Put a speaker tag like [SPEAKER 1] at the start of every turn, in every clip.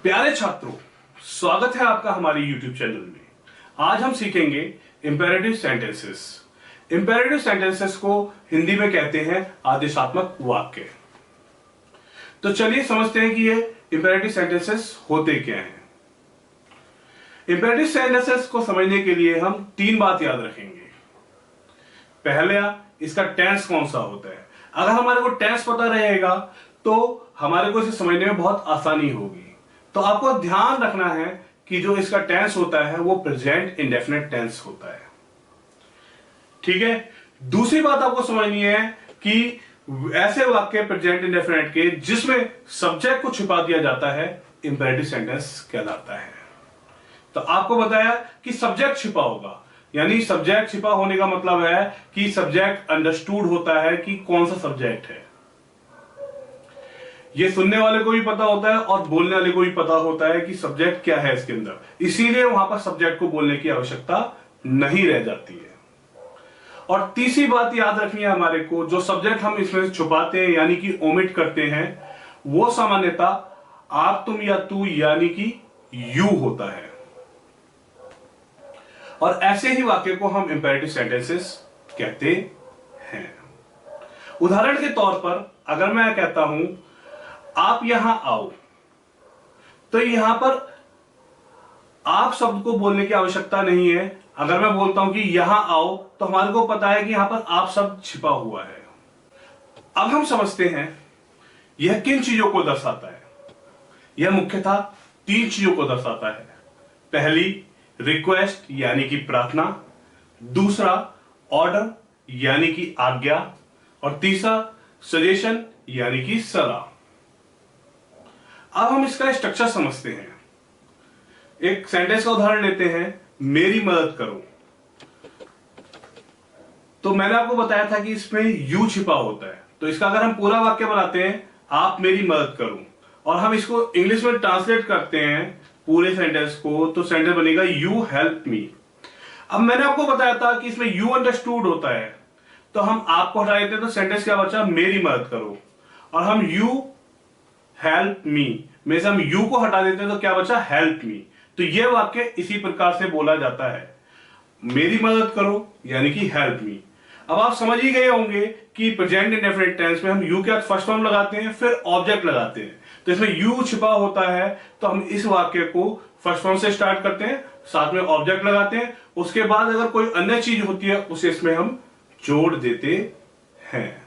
[SPEAKER 1] प्यारे छात्रों, स्वागत है आपका हमारे YouTube चैनल में। आज हम सीखेंगे इंपेरेटिव सेंटेंसेस। इंपेरेटिव सेंटेंसेस को हिंदी में कहते हैं आदेशात्मक वाक्य। तो चलिए समझते हैं कि ये इंपेरेटिव सेंटेंसेस होते क्या हैं। इंपेरेटिव सेंटेंसेस को समझने के लिए हम तीन बात याद रखेंगे। पहला, इसका टेंस कौन सा होता है। अगर हमारे को टेंस पता रहेगा तो हमारे को इसे समझने में बहुत आसानी होगी। तो आपको ध्यान रखना है कि जो इसका टेंस होता है वो प्रेजेंट इंडेफिनिट टेंस होता है। ठीक है। दूसरी बात आपको समझनी है कि ऐसे वाक्य प्रेजेंट इंडेफिनिट के जिसमें सब्जेक्ट को छिपा दिया जाता है इंपेरेटिव सेंटेंस कहलाता है। तो आपको बताया कि सब्जेक्ट छिपा होगा, यानी सब्जेक्ट छिपा होने का मतलब है कि सब्जेक्ट अंडरस्टूड होता है कि कौन सा सब्जेक्ट है। ये सुनने वाले को भी पता होता है और बोलने वाले को भी पता होता है कि सब्जेक्ट क्या है इसके अंदर, इसीलिए वहां पर सब्जेक्ट को बोलने की आवश्यकता नहीं रह जाती है। और तीसरी बात याद रखनी है हमारे को, जो सब्जेक्ट हम इसमें छुपाते हैं यानी कि ओमिट करते हैं, वो सामान्यतः आप, तुम या तू यानी कि यू होता है। और ऐसे ही वाक्य को हम इंपेरेटिव सेंटेंसेस कहते हैं। उदाहरण के तौर पर अगर मैं कहता हूं आप यहां आओ, तो यहां पर आप शब्द को बोलने की आवश्यकता नहीं है। अगर मैं बोलता हूं कि यहां आओ तो हमारे को पता है कि यहां पर आप शब्द छिपा हुआ है। अब हम समझते हैं यह किन चीजों को दर्शाता है। यह मुख्यतः तीन चीजों को दर्शाता है। पहली, रिक्वेस्ट यानी कि प्रार्थना। दूसरा, ऑर्डर यानी कि आज्ञा। और तीसरा, सजेशन यानी कि सलाह। अब हम इसका स्ट्रक्चर समझते हैं। एक सेंटेंस का उदाहरण लेते हैं, मेरी मदद करो। तो मैंने आपको बताया था कि इसमें यू छिपा होता है। तो इसका अगर हम पूरा वाक्य बनाते हैं, आप मेरी मदद करो, और हम इसको इंग्लिश में ट्रांसलेट करते हैं पूरे सेंटेंस को, तो सेंटेंस बनेगा यू हेल्प मी। अब मैंने आपको बताया था कि इसमें यू अंडरस्टूड होता है, तो हम आपको हटा देते हैं, तो सेंटेंस क्या बचा, मेरी मदद करो। और हम यू हेल्प मी में से हम यू को हटा देते हैं, तो क्या बचा, हेल्प मी। तो यह वाक्य इसी प्रकार से बोला जाता है, मेरी मदद करो यानी कि हेल्प मी। अब आप समझ ही गए होंगे कि प्रेजेंट इंडेफिनिट टेंस में हम यू के फर्स्ट फॉर्म लगाते हैं, फिर ऑब्जेक्ट लगाते हैं। तो इसमें यू छिपा होता है, तो हम इस वाक्य को फर्स्ट फॉर्म से स्टार्ट करते हैं, साथ में ऑब्जेक्ट लगाते हैं। उसके बाद अगर कोई अन्य चीज होती है उसे इसमें हम जोड़ देते हैं।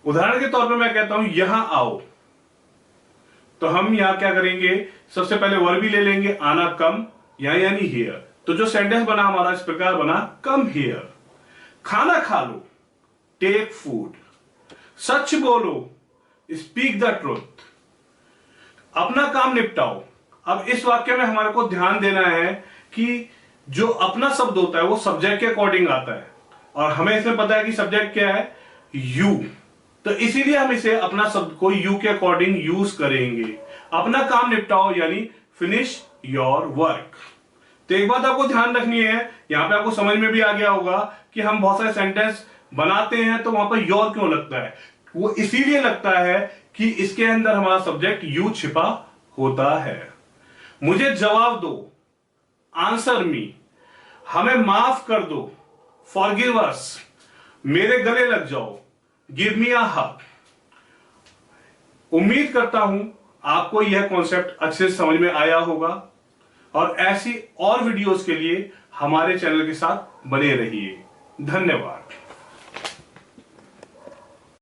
[SPEAKER 1] उदाहरण के तौर पर मैं कहता हूं यहां आओ, तो हम यहां क्या करेंगे, सबसे पहले वर्ब भी ले लेंगे, आना, कम, यानी हियर। तो जो सेंटेंस बना हमारा इस प्रकार बना, कम हियर। खाना खा लो, टेक फूड। सच बोलो, स्पीक द ट्रूथ। अपना काम निपटाओ। अब इस वाक्य में हमारे को ध्यान देना है कि जो अपना शब्द होता है वो सब्जेक्ट के अकॉर्डिंग आता है, और हमें इसमें पता है कि सब्जेक्ट क्या है, यू। तो इसीलिए हम इसे अपना शब्द को यू के अकॉर्डिंग यूज करेंगे। अपना काम निपटाओ यानी फिनिश योर वर्क। तो एक बात आपको ध्यान रखनी है, यहां पे आपको समझ में भी आ गया होगा कि हम बहुत सारे सेंटेंस बनाते हैं तो वहां पर योर क्यों लगता है। वो इसीलिए लगता है कि इसके अंदर हमारा सब्जेक्ट यू छिपा होता है। मुझे जवाब दो, आंसर मी। हमें माफ कर दो, फॉरगिव अस। मेरे गले लग जाओ, गिव मी अ हग। उम्मीद करता हूं आपको यह कॉन्सेप्ट अच्छे से समझ में आया होगा, और ऐसी और वीडियोस के लिए हमारे चैनल के साथ बने रहिए। धन्यवाद।